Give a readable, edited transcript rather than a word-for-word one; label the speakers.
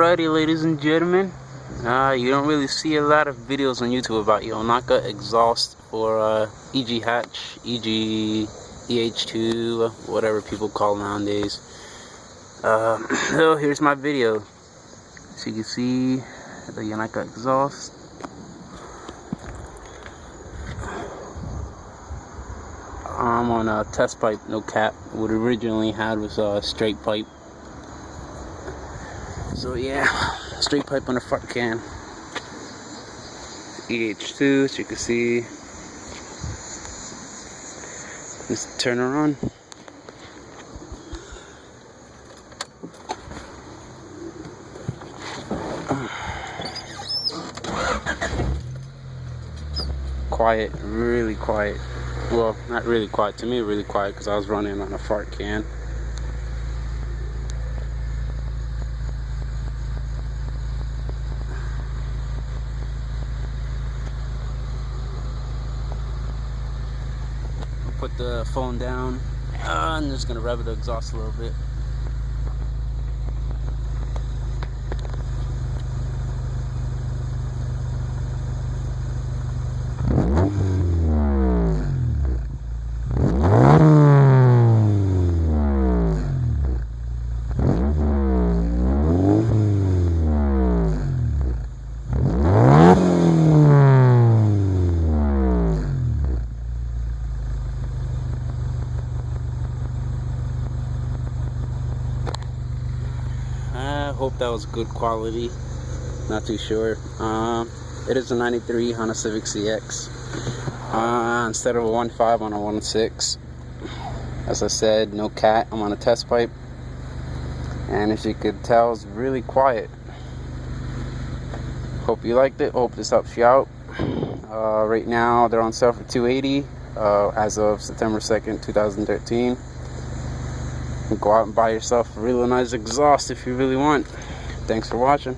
Speaker 1: Alrighty, ladies and gentlemen, you don't really see a lot of videos on YouTube about Yonaka exhaust for EG hatch, EG, EH2, whatever people call nowadays. So here's my video. So you can see the Yonaka exhaust. I'm on a test pipe, no cap. What we originally had was a straight pipe. So yeah, straight pipe on a fart can. EH2, as you can see. Let's turn her on. Quiet, really quiet. Well, not really quiet. To me, really quiet because I was running on a fart can. Put the phone down. I'm just gonna rev the exhaust a little bit. I hope that was good quality. Not too sure. It is a 93 Honda Civic Cx. Instead of a 1.5 on a 1.6. As I said, no cat. I'm on a test pipe. And as you could tell, it's really quiet. Hope you liked it. Hope this helps you out. Right now, they're on sale for $280 as of September 2nd, 2013. Go out and buy yourself a really nice exhaust if you really want. Thanks for watching.